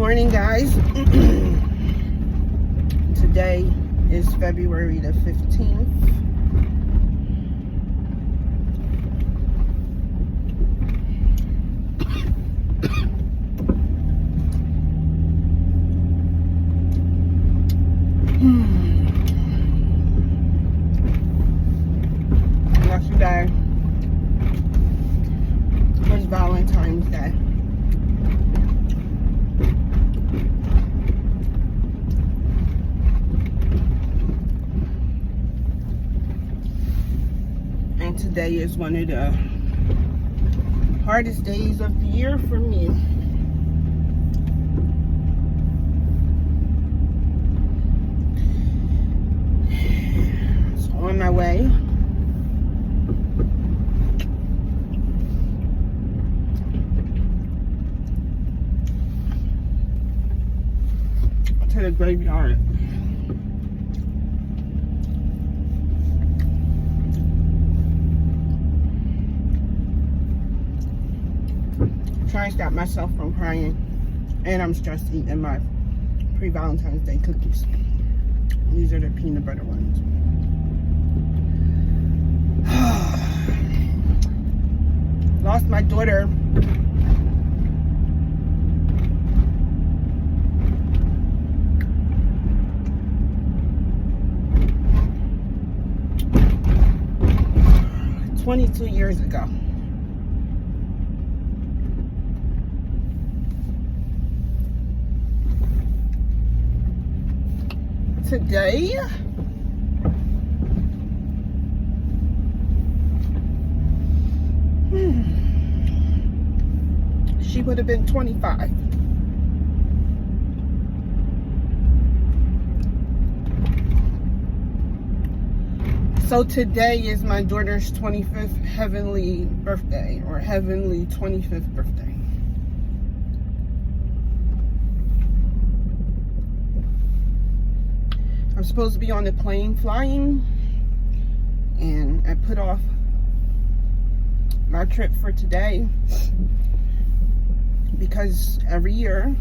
Morning, guys. Today is February the 15th. Yesterday was Valentine's Day. And today is one of the hardest days of the year for me. So on my way to the graveyard. Trying to stop myself from crying, and I'm stressed eating my pre-Valentine's Day cookies. These are the peanut butter ones. Lost my daughter $22 years ago. Today, she would have been 25. So today is my daughter's 25th heavenly birthday, or heavenly 25th birthday. I'm supposed to be on the plane flying, and I put off my trip for today because every year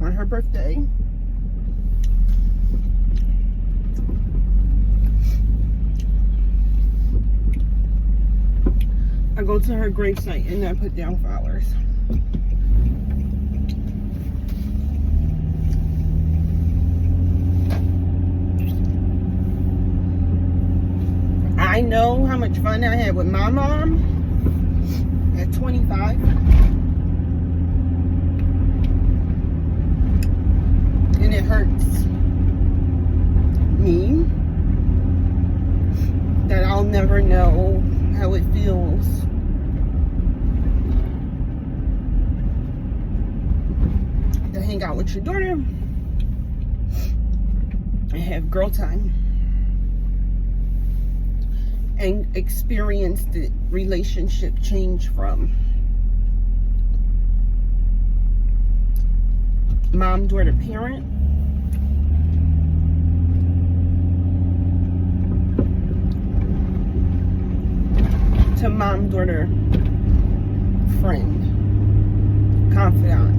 on her birthday, I go to her gravesite and I put down flowers. I know how much fun I had with my mom at 25. And it hurts me that I'll never know how it feels to hang out with your daughter and have girl time and experience the relationship change from mom, daughter, parent to mom, daughter, friend, confidant.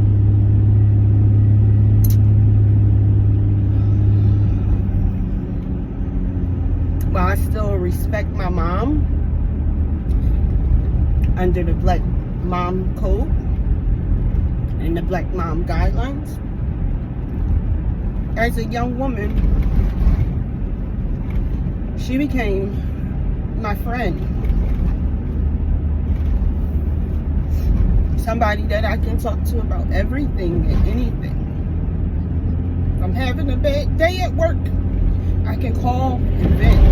While I still respect my mom under the Black Mom Code and the Black Mom Guidelines, as a young woman, she became my friend. Somebody that I can talk to about everything and anything. If I'm having a bad day at work, I can call and vent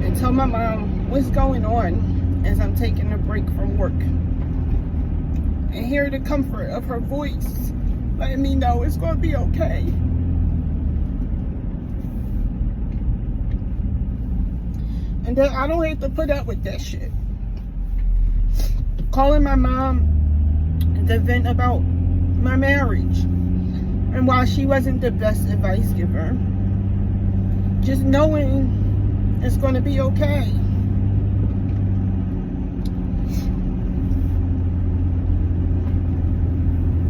and tell my mom what's going on as I'm taking a break from work. And hear the comfort of her voice, letting me know it's going to be okay. And then I don't have to put up with that shit. Calling my mom to vent about my marriage. And while she wasn't the best advice giver, just knowing it's going to be okay.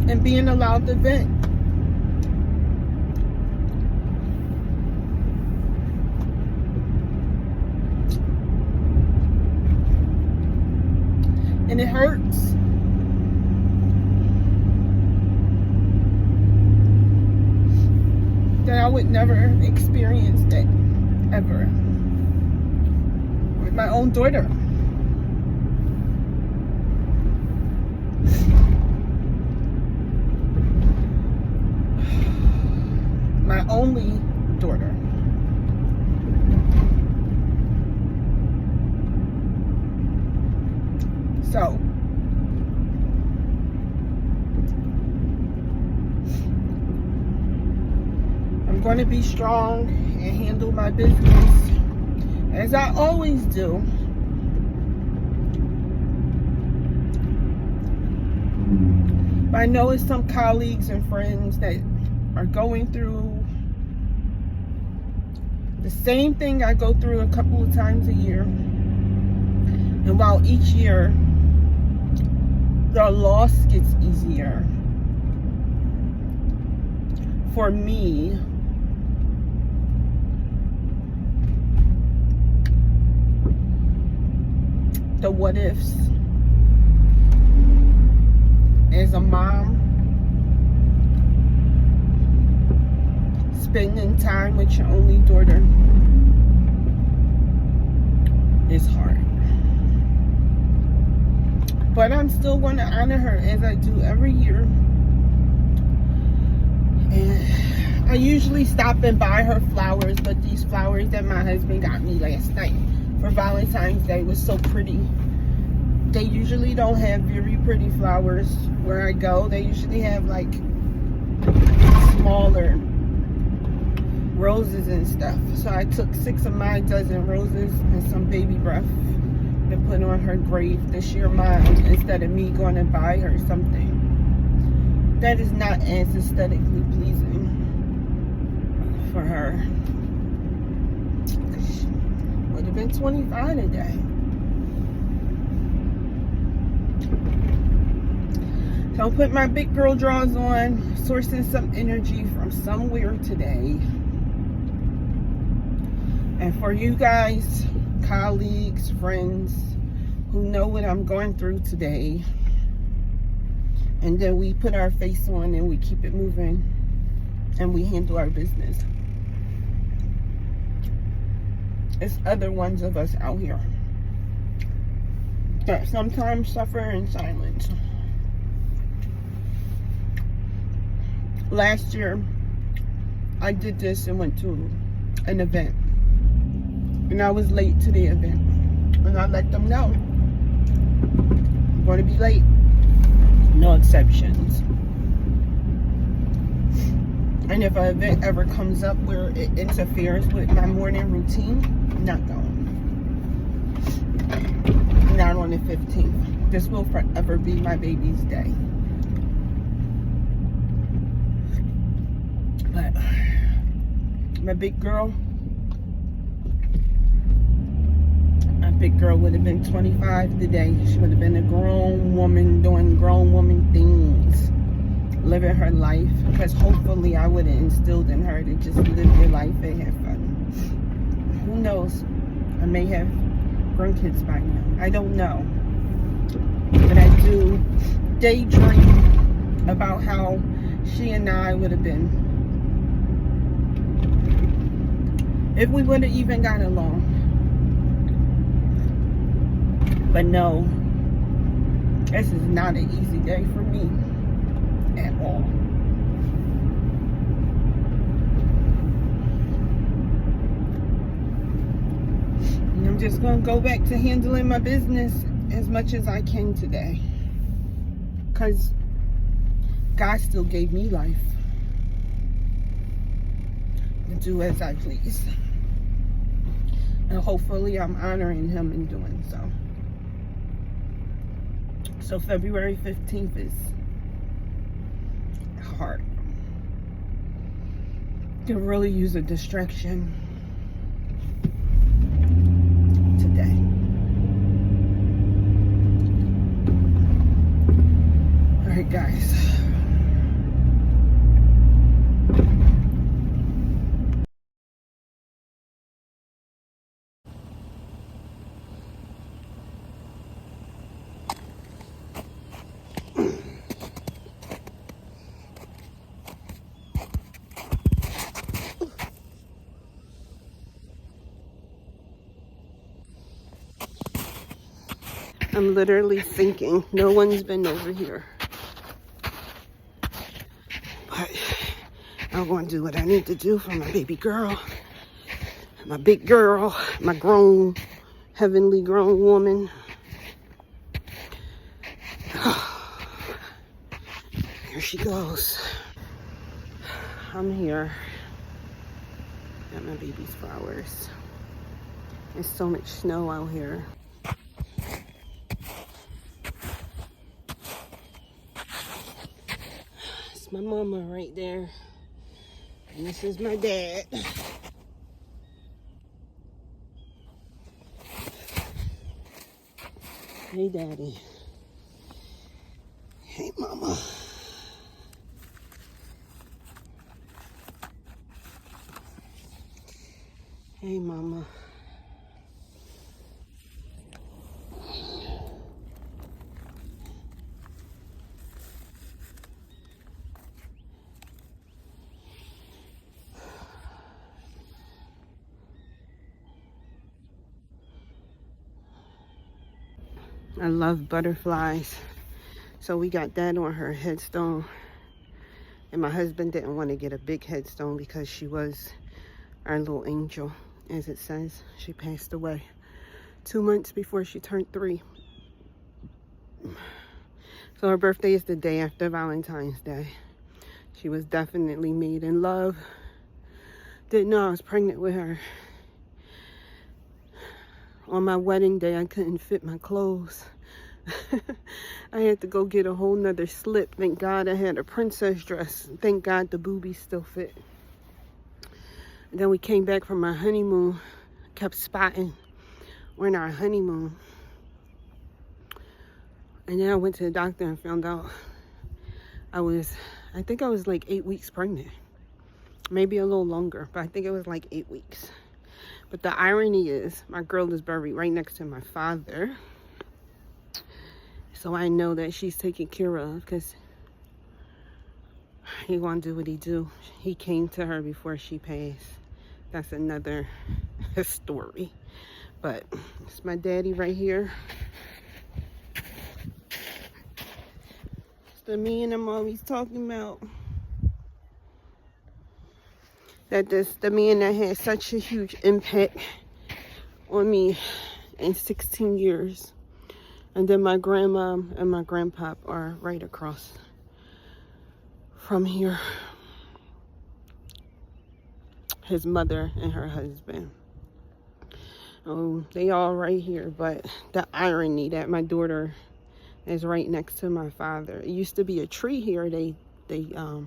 and being allowed to vent. And it hurts. That I would never experience that ever with my own daughter. My only daughter. So I'm going to be strong and handle my business as I always do. But I know it's some colleagues and friends that are going through the same thing I go through a couple of times a year. And while each year the loss gets easier, for me, the what ifs as a mom, spending time with your only daughter is hard. But I'm still going to honor her as I do every year. And I usually stop and buy her flowers, but these flowers that my husband got me last night for Valentine's Day was so pretty. They usually don't have very pretty flowers where I go. They usually have like smaller roses and stuff. So I took 6 of my dozen roses and some baby breath to put on her grave this year, mine, instead of me going to buy her something that is not as aesthetically pleasing for her. Would have been 25 today. So I'll put my big girl drawers on, sourcing some energy from somewhere today. And for you guys, colleagues, friends who know what I'm going through today, and then we put our face on and we keep it moving and we handle our business. It's other ones of us out here that sometimes suffer in silence. Last year, I did this and went to an event. And I was late to the event. And I let them know. I'm going to be late. No exceptions. And if an event ever comes up where it interferes with my morning routine, I'm not going. Not on the 15th. This will forever be my baby's day. But my big girl would have been 25 today. She would have been a grown woman doing grown woman things, living her life, because hopefully I would have instilled in her to just live your life and have fun. Who knows? I may have grandkids by now. I don't know. But I do daydream about how she and I would have been if we would have even got along. But no, this is not an easy day for me at all. And I'm just going to go back to handling my business as much as I can today. Because God still gave me life to do as I please. And hopefully I'm honoring him in doing so. So February 15th is hard. Could really use a distraction today. All right, guys. I'm literally thinking no one's been over here. But I'm going to do what I need to do for my baby girl, my big girl, my grown, heavenly grown woman. Here she goes. I'm here at my baby's flowers. There's so much snow out here. It's my mama right there. And this is my dad. Hey, Daddy. Hey, Mama. Hey, Mama. I love butterflies. So we got that on her headstone. And my husband didn't want to get a big headstone because she was our little angel, as it says. She passed away 2 months before she turned 3. So her birthday is the day after Valentine's Day. She was definitely made in love. Didn't know I was pregnant with her. On my wedding day, I couldn't fit my clothes. I had to go get a whole nother slip. Thank God I had a princess dress. Thank God the boobies still fit. And then we came back from our honeymoon. Kept spotting. We're in our honeymoon. And then I went to the doctor and found out I think I was like 8 weeks pregnant. Maybe a little longer, but I think it was like 8 weeks. But the irony is, my girl is buried right next to my father. So I know that she's taken care of because he won't do what he do. He came to her before she passed. That's another story. But it's my daddy right here. It's the man I'm always talking about. That's the man that had such a huge impact on me in 16 years. And then my grandma and my grandpop are right across from here. His mother and her husband. They all right here, but the irony that my daughter is right next to my father. It used to be a tree here. They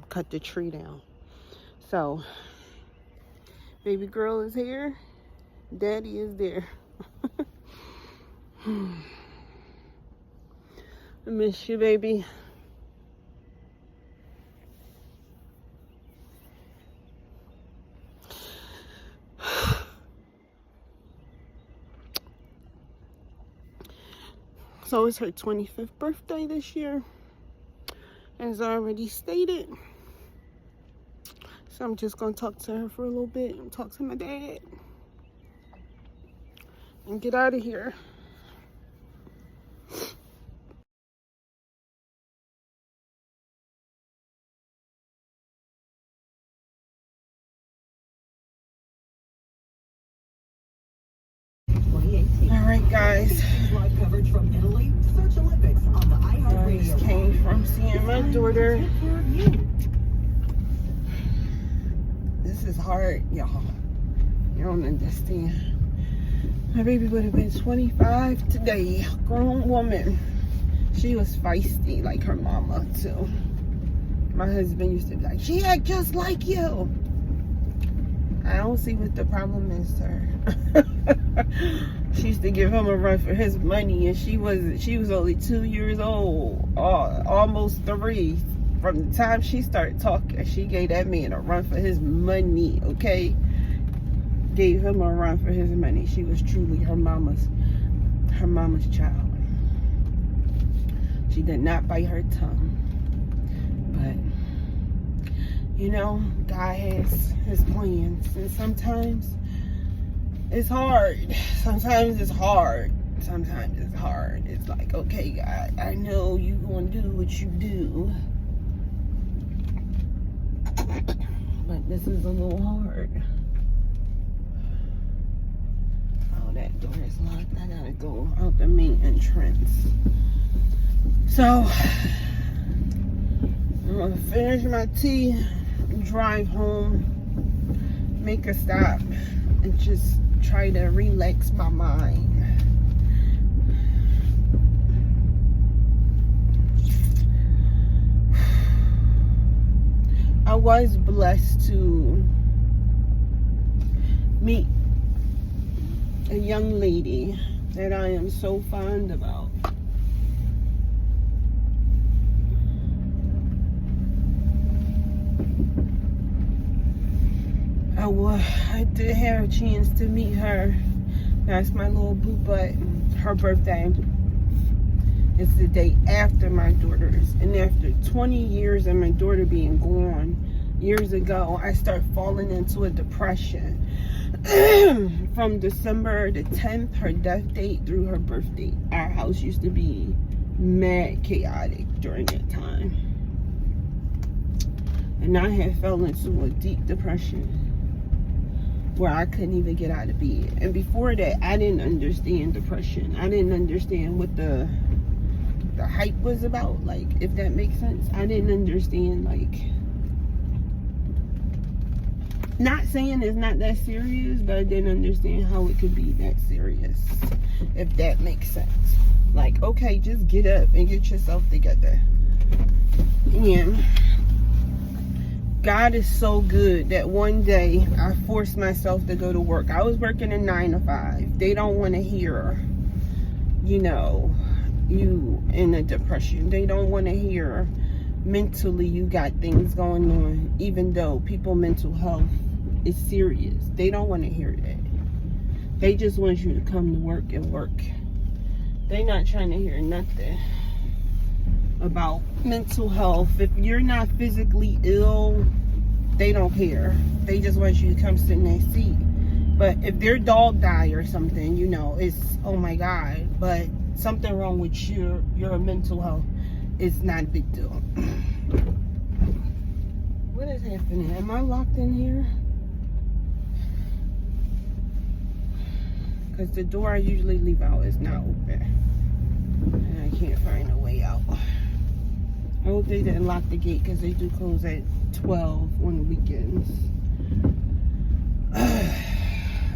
cut the tree down. So baby girl is here. Daddy is there. I miss you, baby. So it's her 25th birthday this year, as I already stated. So I'm just gonna talk to her for a little bit and talk to my dad and get out of here. Alright guys, I just came from seeing my daughter. This is hard, y'all. You don't understand. My baby would have been 25 today. Grown woman. She was feisty like her mama too. My husband used to be like, she act just like you. I don't see what the problem is, sir. She used to give him a run for his money, and she was only 2 years old, almost 3. From the time she started talking, she gave that man a run for his money, okay? Gave him a run for his money. She was truly her mama's child. She did not bite her tongue. But, you know, God has his plans. And sometimes it's hard. Sometimes it's hard. sometimes it's hard. It's like, okay, God, I know you gonna do what you do, but this is a little hard. Oh, that door is locked. I gotta go out the main entrance. So I'm gonna finish my tea, drive home, make a stop, and just try to relax my mind. I was blessed to meet a young lady that I am so fond about. I did have a chance to meet her. That's my little boo butt. Her birthday is the day after my daughter's. And after 20 years of my daughter being gone, years ago, I started falling into a depression. From December the 10th, her death date, through her birthday. Our house used to be mad chaotic during that time. And I had fell into a deep depression where I couldn't even get out of bed. And before that, I didn't understand depression. I didn't understand what the hype was about, like, if that makes sense. I didn't understand, like, not saying it's not that serious, but I didn't understand how it could be that serious, if that makes sense. Like, okay, just get up and get yourself together. And God is so good that one day I forced myself to go to work. I was working a 9 to 5. They don't want to hear, you know, you in a depression. They don't want to hear mentally you got things going on, even though people mental health is serious. They don't want to hear that. They just want you to come to work and work. They're not trying to hear nothing about mental health. If you're not physically ill, they don't care. They just want you to come sit in their seat. But if their dog die or something, you know, it's, oh my God. But something wrong with your mental health is not a big deal. What is happening? Am I locked in here? Because the door I usually leave out is not open. And I can't find a way out. I hope they didn't lock the gate, because they do close at 12 on the weekends.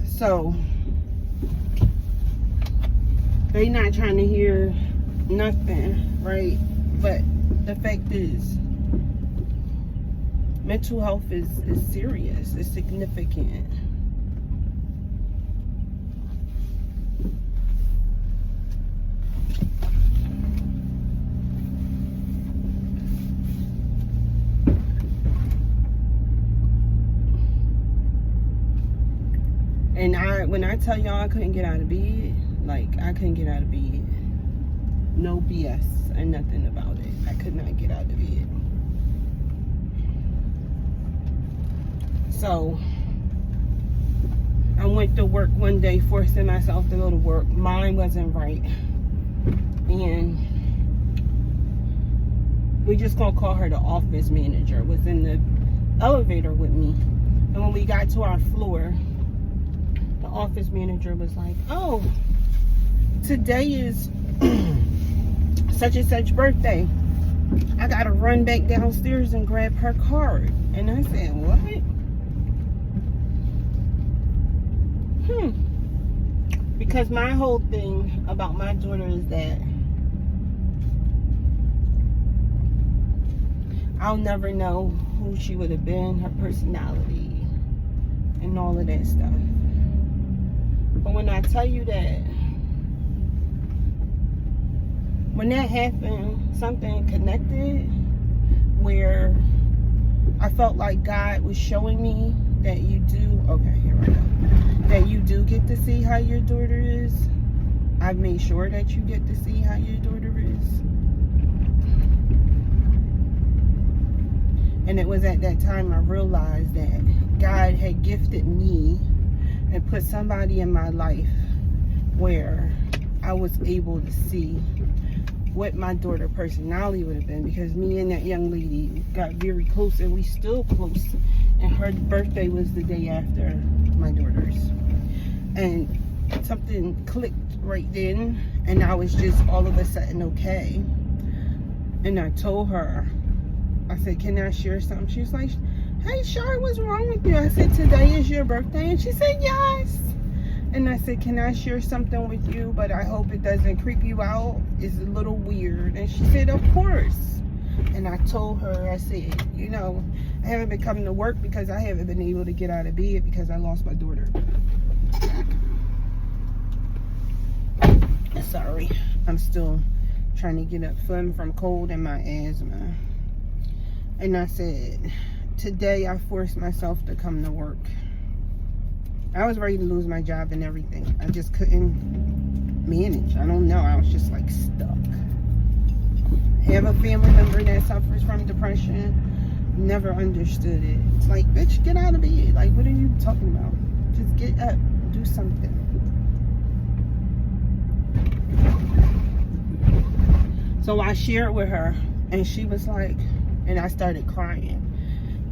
So, they not trying to hear nothing, right? But the fact is, mental health is serious. It's significant. And when I tell y'all I couldn't get out of bed, like, I couldn't get out of bed. No BS and nothing about it. I could not get out of bed. So, I went to work one day, forcing myself to go to work. Mine wasn't right. And we just gonna call her the office manager, was in the elevator with me. And when we got to our floor, the office manager was like, oh, today is such and such birthday. I gotta run back downstairs and grab her card. And I said, what? Because my whole thing about my daughter is that I'll never know who she would have been, her personality, and all of that stuff. But when I tell you that, when that happened, something connected where I felt like God was showing me that you do, okay, here we go, that you do get to see how your daughter is. I've made sure that you get to see how your daughter is. And it was at that time I realized that God had gifted me and put somebody in my life where I was able to see what my daughter's personality would have been, because me and that young lady got very close, and we still close, and her birthday was the day after my daughter's, and something clicked right then, and I was just all of a sudden okay. And I told her, I said, can I share something? She was like, hey Shar, what's wrong with you? I said, today is your birthday? And she said, yes. And I said, can I share something with you, but I hope it doesn't creep you out? It's a little weird. And she said, of course. And I told her, I said, you know, I haven't been coming to work because I haven't been able to get out of bed because I lost my daughter. Sorry, I'm still trying to get up from cold and my asthma. And I said, today I forced myself to come to work. I was ready to lose my job and everything. I just couldn't manage. I don't know. I was just like stuck. I have a family member that suffers from depression. Never understood it. It's like, bitch, get out of bed. Like, what are you talking about? Just get up. Do something. So I shared with her, and she was like, and I started crying.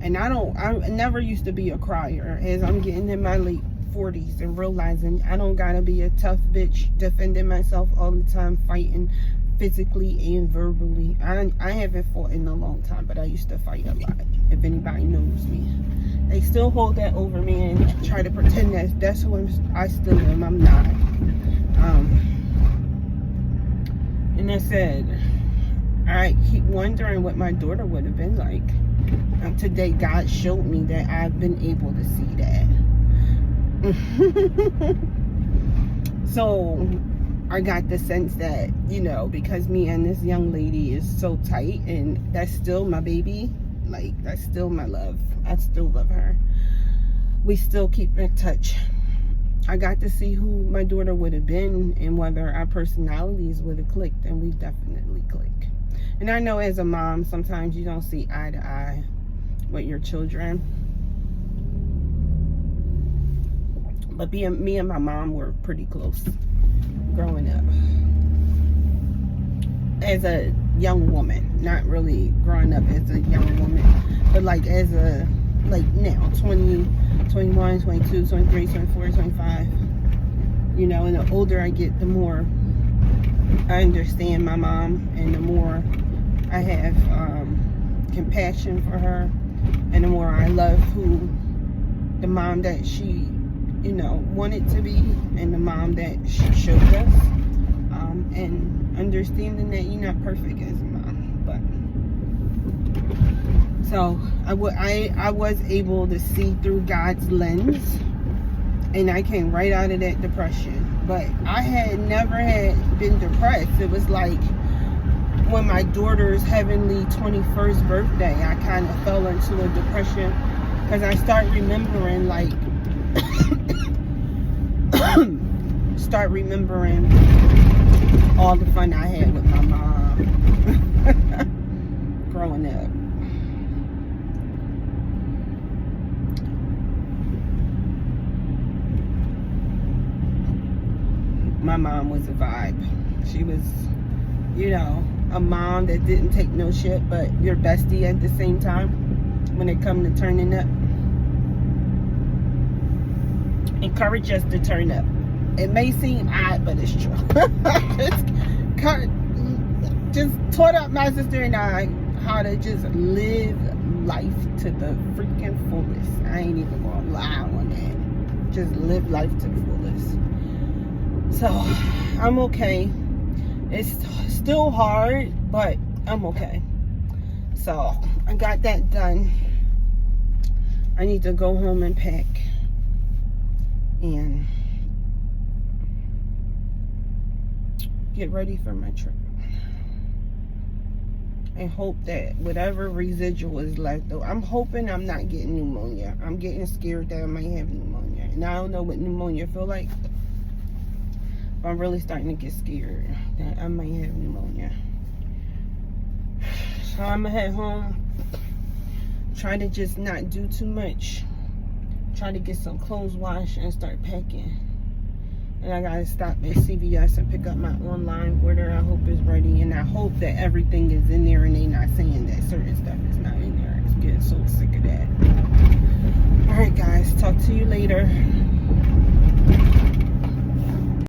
And I never used to be a crier. As I'm getting in my late 40s and realizing I don't gotta be a tough bitch defending myself all the time, fighting physically and verbally. I haven't fought in a long time, but I used to fight a lot. If anybody knows me, they still hold that over me and try to pretend that that's who I still am. I'm not. And I said, I keep wondering what my daughter would have been like. Today God showed me that I've been able to see that. So I got the sense that, you know, because me and this young lady is so tight, and that's still my baby, like that's still my love. I still love her. We still keep in touch. I got to see who my daughter would have been and whether our personalities would have clicked, and we definitely click. And I know as a mom, sometimes you don't see eye to eye with your children. But me and my mom were pretty close growing up. As a young woman, not really growing up as a young woman, but like as a, like now, 20, 21, 22, 23, 24, 25. You know, and the older I get, the more I understand my mom, and the more I have compassion for her, and the more I love the mom that she, you know, wanted to be, and the mom that she showed us, and understanding that you're not perfect as a mom. But so I was able to see through God's lens, and I came right out of that depression. But I had never been depressed. It was like when my daughter's heavenly 21st birthday, I kind of fell into a depression, because I start remembering, like, all the fun I had with my mom growing up. My mom was a vibe. She was, you know, a mom that didn't take no shit, but your bestie at the same time when it come to turning up. Encourage us to turn up. It may seem odd, but it's true. just taught up my sister and I how to just live life to the freaking fullest. I ain't even gonna lie on that. Just live life to the fullest. So I'm okay. It's still hard, but I'm okay. So I got that done. I need to go home and pack and get ready for my trip, and hope that whatever residual is left, though, I'm hoping I'm not getting pneumonia. I'm getting scared that I might have pneumonia, and I don't know what pneumonia feel like, but I'm really starting to get scared that I might have pneumonia. So I'm gonna head home, try to just not do too much, try to get some clothes washed and start packing, And I gotta stop at CVS and pick up my online order. I hope it's ready, and I hope that everything is in there and they not saying that certain stuff is not in there. I'm getting so sick of that. Alright guys, talk to you later.